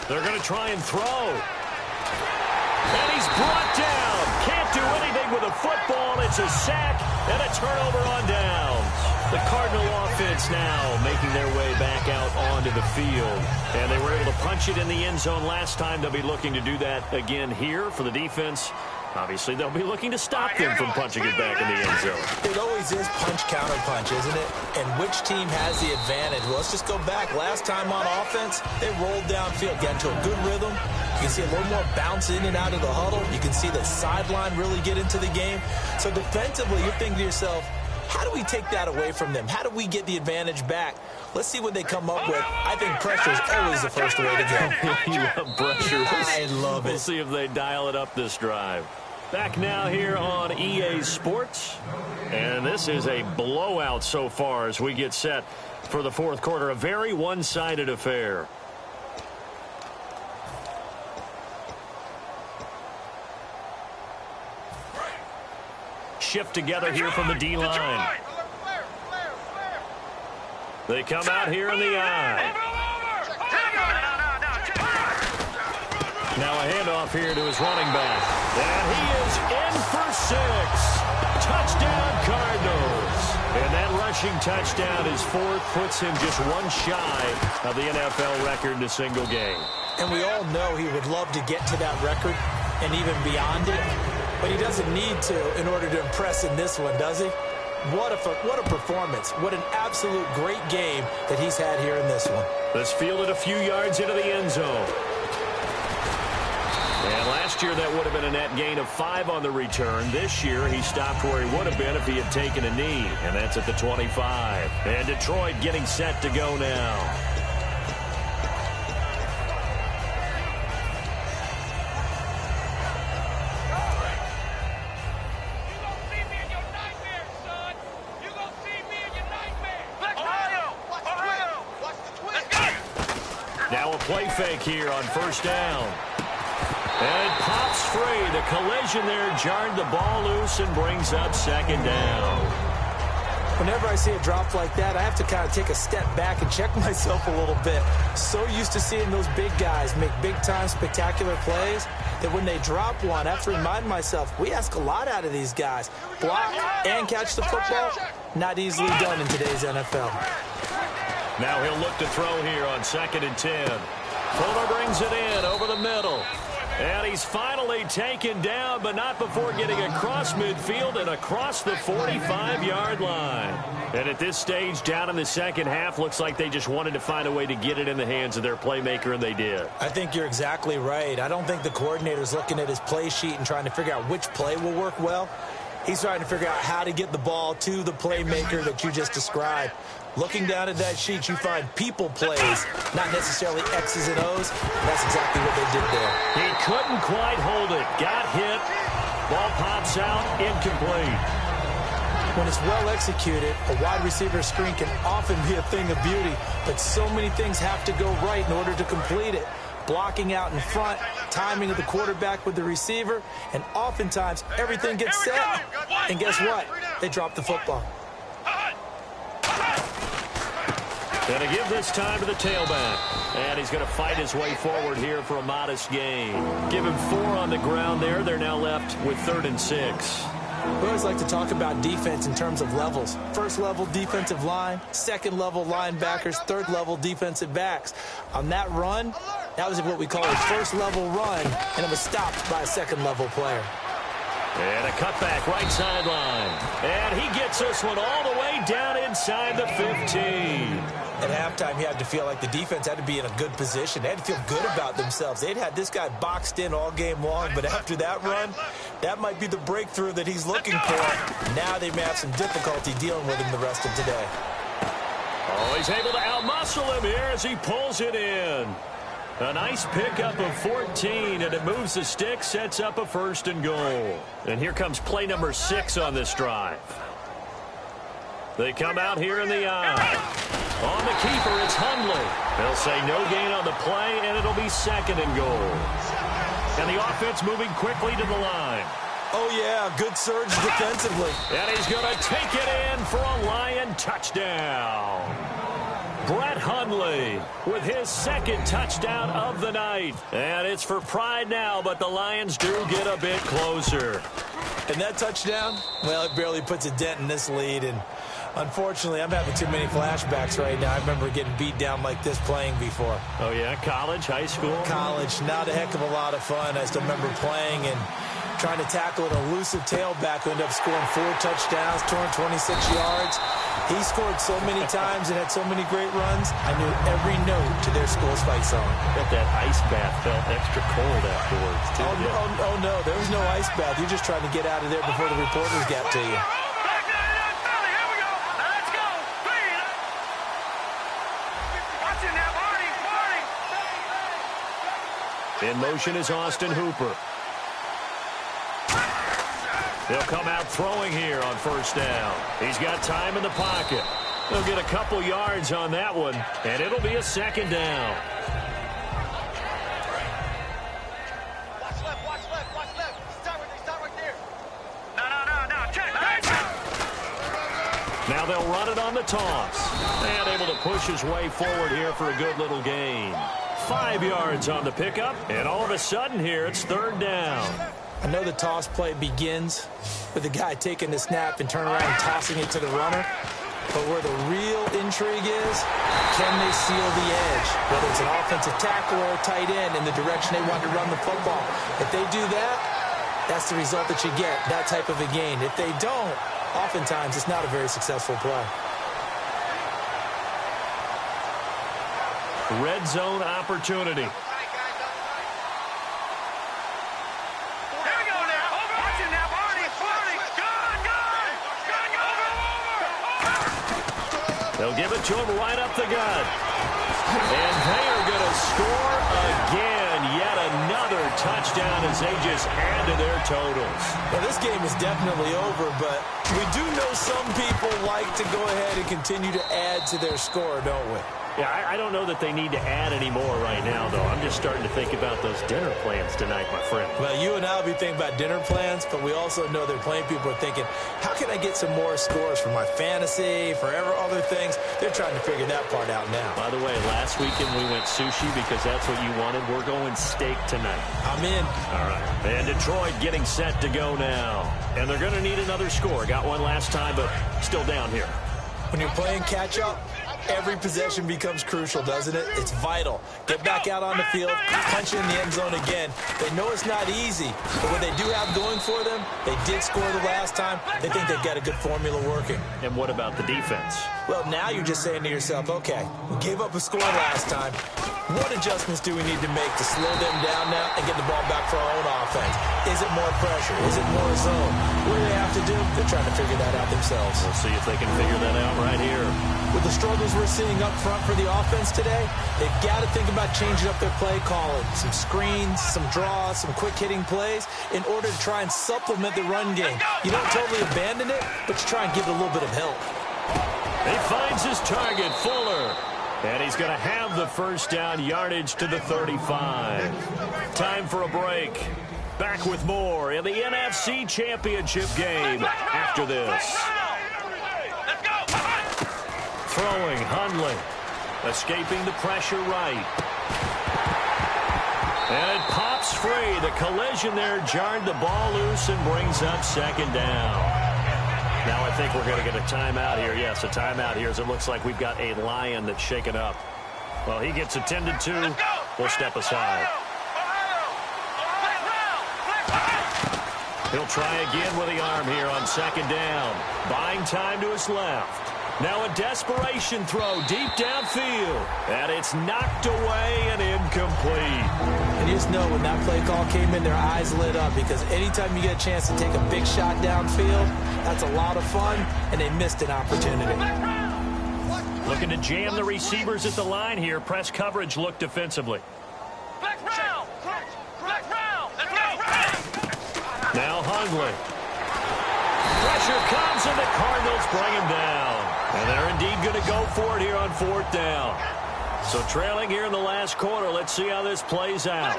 [SPEAKER 3] They're going to try and throw. And he's brought down. Can't do anything with a football. It's a sack and a turnover on downs. The Cardinal offense now making their way back out onto the field. And they were able to punch it in the end zone last time. They'll be looking to do that again here for the defense. Obviously, they'll be looking to stop them from punching it back in the end zone.
[SPEAKER 5] It always is punch-counter-punch, isn't it? And which team has the advantage? Well, let's just go back. Last time on offense, they rolled downfield, got into a good rhythm. You can see a little more bounce in and out of the huddle. You can see the sideline really get into the game. So defensively, you're thinking to yourself, how do we take that away from them? How do we get the advantage back? Let's see what they come up with. I think pressure is always the first way to go.
[SPEAKER 3] You love pressure.
[SPEAKER 5] I love it.
[SPEAKER 3] We'll see if they dial it up this drive. Back now here on EA Sports. And this is a blowout so far as we get set for the 4th quarter. A very one-sided affair. Shift together here from the D-line. They come out here in the eye. Now a handoff here to his running back. And he is in for 6. Touchdown, Cardinals. And that rushing touchdown is 4th, puts him just one shy of the NFL record in a single game.
[SPEAKER 5] And we all know he would love to get to that record and even beyond it. But he doesn't need to in order to impress in this one, does he? What a performance. What an absolute great game that he's had here in this one.
[SPEAKER 3] Let's field it a few yards into the end zone. And last year, that would have been a net gain of 5 on the return. This year, he stopped where he would have been if he had taken a knee, and that's at the 25. And Detroit getting set to go now. Now a play fake here on 1st down. And it pops free. The collision there jarred the ball loose and brings up 2nd down.
[SPEAKER 5] Whenever I see a drop like that, I have to kind of take a step back and check myself a little bit. So used to seeing those big guys make big-time spectacular plays that when they drop one, I have to remind myself, we ask a lot out of these guys. Block and catch the football, not easily done in today's NFL.
[SPEAKER 3] Now he'll look to throw here on 2nd and 10. Fuller brings it in over the middle. And he's finally taken down, but not before getting across midfield and across the 45-yard line. And at this stage, down in the second half, looks like they just wanted to find a way to get it in the hands of their playmaker, and they did.
[SPEAKER 5] I think you're exactly right. I don't think the coordinator's looking at his play sheet and trying to figure out which play will work well. He's trying to figure out how to get the ball to the playmaker that you just described. Looking down at that sheet, you find people plays, not necessarily X's and O's. That's exactly what they did there.
[SPEAKER 3] He couldn't quite hold it. Got hit. Ball pops out. Incomplete.
[SPEAKER 5] When it's well executed, a wide receiver screen can often be a thing of beauty, but so many things have to go right in order to complete it. Blocking out in front, timing of the quarterback with the receiver, and oftentimes everything gets set. And guess what? They drop the football.
[SPEAKER 3] Going to give this time to the tailback. And he's going to fight his way forward here for a modest gain. Give him 4 on the ground there. They're now left with 3rd and 6.
[SPEAKER 5] We always like to talk about defense in terms of levels. First level defensive line, second level linebackers, third level defensive backs. On that run, that was what we call a first level run, and it was stopped by a second level player.
[SPEAKER 3] And a cutback right sideline. And he gets this one all the way down inside the 15.
[SPEAKER 5] At halftime, you had to feel like the defense had to be in a good position. They had to feel good about themselves. They'd had this guy boxed in all game long, but after that run, that might be the breakthrough that he's looking for. Now they may have some difficulty dealing with him the rest of today.
[SPEAKER 3] Oh, he's able to outmuscle him here as he pulls it in. A nice pickup of 14, and it moves the stick, sets up a 1st and goal. And here comes play number 6 on this drive. They come out here in the eye. On the keeper, it's Hundley. They'll say no gain on the play, and it'll be 2nd and goal. And the offense moving quickly to the line.
[SPEAKER 5] Oh, yeah, good surge defensively.
[SPEAKER 3] And he's going to take it in for a Lion touchdown. Brett Hundley with his 2nd touchdown of the night. And it's for pride now, but the Lions do get a bit closer.
[SPEAKER 5] And that touchdown, well, it barely puts a dent in this lead. And unfortunately, I'm having too many flashbacks right now. I remember getting beat down like this playing before.
[SPEAKER 3] Oh, yeah? College, high school?
[SPEAKER 5] College, not a heck of a lot of fun. I still remember playing and trying to tackle an elusive tailback who ended up scoring 4 touchdowns, 226 yards. He scored so many times and had so many great runs, I knew every note to their school's fight song.
[SPEAKER 3] Bet that ice bath felt extra cold afterwards, too.
[SPEAKER 5] Oh, no, there was no ice bath. You're just trying to get out of there before the reporters got to you.
[SPEAKER 3] In motion is Austin Hooper. They'll come out throwing here on 1st down. He's got time in the pocket. They'll get a couple yards on that one, and it'll be a 2nd down.
[SPEAKER 4] Watch left. Start right there. No. Check.
[SPEAKER 3] Now they'll run it on the toss. And able to push his way forward here for a good little gain. 5 yards on the pickup, and all of a sudden here it's 3rd down.
[SPEAKER 5] I know the toss play begins with the guy taking the snap and turning around and tossing it to the runner. But where the real intrigue is, can they seal the edge? Whether it's an offensive tackle or a tight end in the direction they want to run the football. If they do that, that's the result that you get, that type of a gain. If they don't, oftentimes it's not a very successful play.
[SPEAKER 3] Red zone opportunity. They'll give it to him right up the gut. And they are going to score again. Yet another touchdown as they just add to their totals.
[SPEAKER 5] Well, this game is definitely over, but we do know some people like to go ahead and continue to add to their score, don't we?
[SPEAKER 3] Yeah, I don't know that they need to add any more right now, though. I'm just starting to think about those dinner plans tonight, my friend.
[SPEAKER 5] Well, you and I will be thinking about dinner plans, but we also know that plenty of people are thinking, how can I get some more scores for my fantasy, for other things? They're trying to figure that part out now.
[SPEAKER 3] By the way, last weekend we went sushi because that's what you wanted. We're going steak tonight.
[SPEAKER 5] I'm in.
[SPEAKER 3] All right. And Detroit getting set to go now. And they're going to need another score. Got one last time, but still down here.
[SPEAKER 5] When you're playing catch-up, Every possession becomes crucial, doesn't it? It's vital. Get back out on the field, punch in the end zone again. They know it's not easy, but what they do have going for them, they did score the last time. They think they've got a good formula working.
[SPEAKER 3] And what about the defense?
[SPEAKER 5] Well, now you're just saying to yourself, okay, we gave up a score last time. What adjustments do we need to make to slow them down now and get the ball back for our own offense? Is it more pressure? Is it more zone? What do they have to do? They're trying to figure that out themselves.
[SPEAKER 3] We'll see if they can figure that out right here.
[SPEAKER 5] With the struggles we're seeing up front for the offense today, they've got to think about changing up their play calling. Some screens, some draws, some quick-hitting plays in order to try and supplement the run game. You don't totally abandon it, but you try and give it a little bit of help.
[SPEAKER 3] He finds his target, Fuller. And he's going to have the first down, yardage to the 35. Time for a break. Back with more in the NFC Championship game after this. Throwing, Hundley. Escaping the pressure right. And it pops free. The collision there jarred the ball loose and brings up second down. Now I think we're going to get a timeout here. Yes, a timeout here as it looks like we've got a Lion that's shaken up. Well, he gets attended to. We'll step aside. He'll try again with the arm here on second down. Buying time to his left. Now a desperation throw deep downfield. And it's knocked away and incomplete.
[SPEAKER 5] And you just know when that play call came in, their eyes lit up because anytime you get a chance to take a big shot downfield, that's a lot of fun, and they missed an opportunity.
[SPEAKER 3] Looking to jam the receivers at the line here. Press coverage look defensively. Now Hundley. Pressure comes, and the Cardinals bring him down. And they're indeed going to go for it here on fourth down. So trailing here in the last quarter. Let's see how this plays out.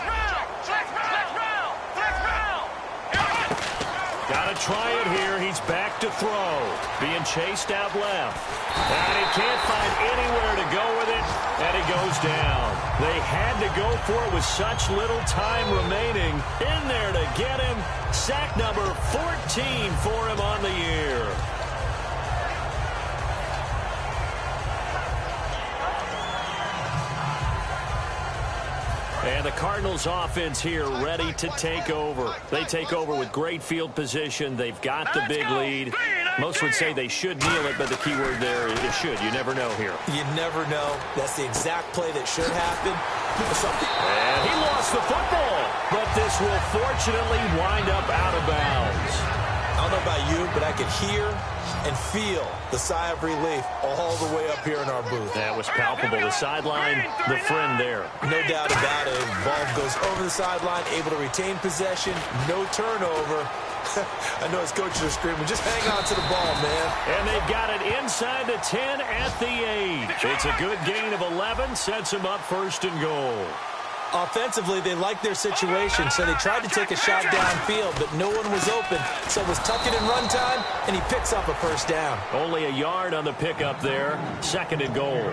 [SPEAKER 3] Got to try it here. He's back to throw. Being chased out left. And he can't find anywhere to go with it. And he goes down. They had to go for it with such little time remaining. In there to get him. Sack number 14 for him on the year. And the Cardinals offense here ready to take over. They take over with great field position. They've got the big lead. Most would say they should kneel it, but the key word there is should. You never know here.
[SPEAKER 5] You never know. That's the exact play that should happen.
[SPEAKER 3] And he lost the football, but this will fortunately wind up out of bounds.
[SPEAKER 5] I don't know about you, but I could hear and feel the sigh of relief all the way up here in our booth.
[SPEAKER 3] That was palpable. The sideline, the friend there.
[SPEAKER 5] No doubt about it. Ball goes over the sideline, able to retain possession, no turnover. I know his coaches are screaming, just hang on to the ball, man.
[SPEAKER 3] And they've got it inside the 10 at the 8. It's a good gain of 11, sets him up first and goal.
[SPEAKER 5] Offensively, they liked their situation, so they tried to take a shot downfield, but no one was open. So it was tuck it in run time, and he picks up a first down.
[SPEAKER 3] Only a yard on the pickup there. Second and goal.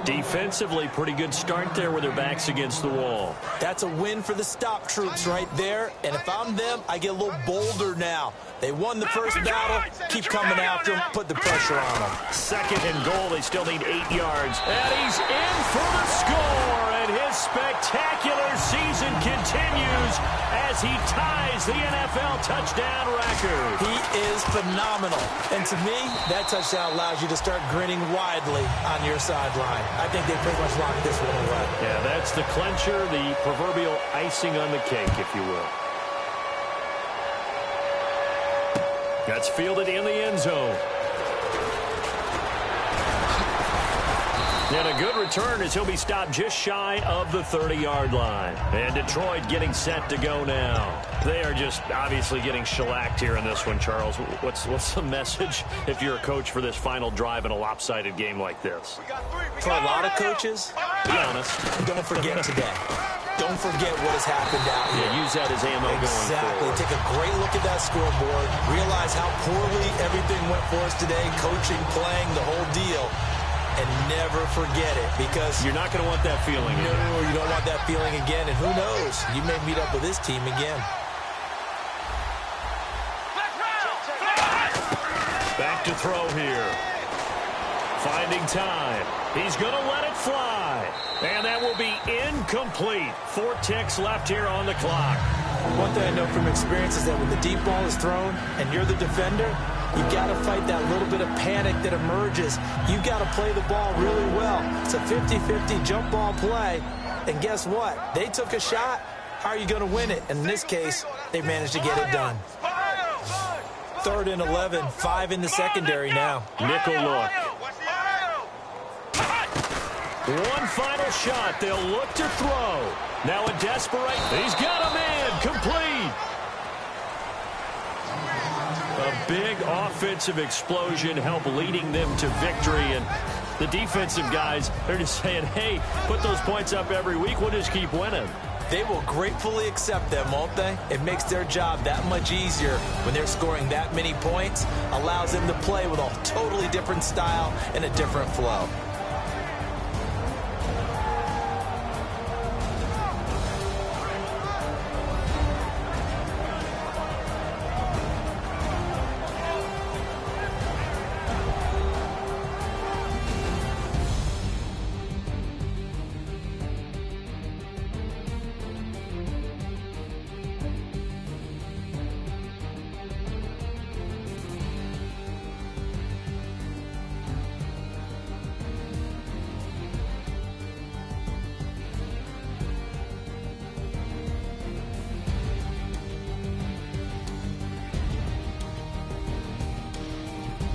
[SPEAKER 3] Defensively, pretty good start there with their backs against the wall.
[SPEAKER 5] That's a win for the stop troops right there, and if I'm them, I get a little bolder now. They won the first battle. Keep coming after them. Put the pressure on them.
[SPEAKER 3] Second and goal. They still need 8 yards. And he's in for the score. And his spectacular season continues as he ties the NFL touchdown record.
[SPEAKER 5] He is phenomenal. And to me, that touchdown allows you to start grinning widely on your sideline. I think they pretty much locked this one away.
[SPEAKER 3] Yeah, that's the clincher, the proverbial icing on the cake, if you will. That's fielded in the end zone. And a good return as he'll be stopped just shy of the 30-yard line. And Detroit getting set to go now. They are just obviously getting shellacked here in this one, Charles. What's the message if you're a coach for this final drive in a lopsided game like this?
[SPEAKER 5] For a lot of coaches,
[SPEAKER 3] be honest,
[SPEAKER 5] don't forget today. Don't forget what has happened out here.
[SPEAKER 3] Yeah, use that as ammo going forward.
[SPEAKER 5] Take a great look at that scoreboard. Realize how poorly everything went for us today. Coaching, playing, the whole deal. And never forget it, because
[SPEAKER 3] you're not going to want that feeling again.
[SPEAKER 5] No, you don't want that feeling again. And who knows? You may meet up with this team again.
[SPEAKER 3] Back to throw here. Finding time. He's going to let it fly. And that will be incomplete. 4 ticks left here on the clock.
[SPEAKER 5] One thing I know from experience is that when the deep ball is thrown and you're the defender, you've got to fight that little bit of panic that emerges. You've got to play the ball really well. It's a 50-50 jump ball play. And guess what? They took a shot. How are you going to win it? And in this case, they managed to get it done. 3rd and 11, 5 in the secondary now.
[SPEAKER 3] Nickel look. One final shot. They'll look to throw. Now a desperate. He's got a man. Complete. A big offensive explosion helped leading them to victory. And the defensive guys, they're just saying, hey, put those points up every week. We'll just keep winning.
[SPEAKER 5] They will gratefully accept them, won't they? It makes their job that much easier when they're scoring that many points. Allows them to play with a totally different style and a different flow.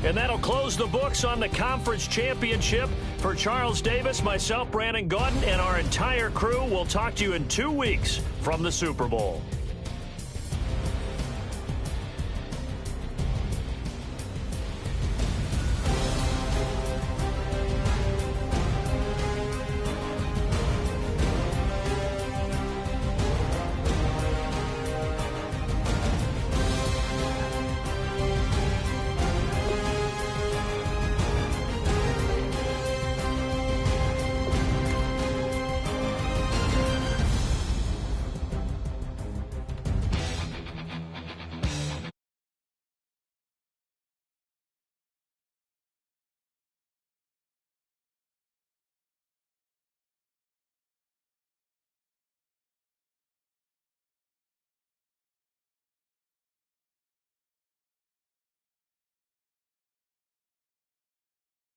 [SPEAKER 3] And that'll close the books on the conference championship. For Charles Davis, myself, Brandon Gaudin, and our entire crew, we'll talk to you in 2 weeks from the Super Bowl.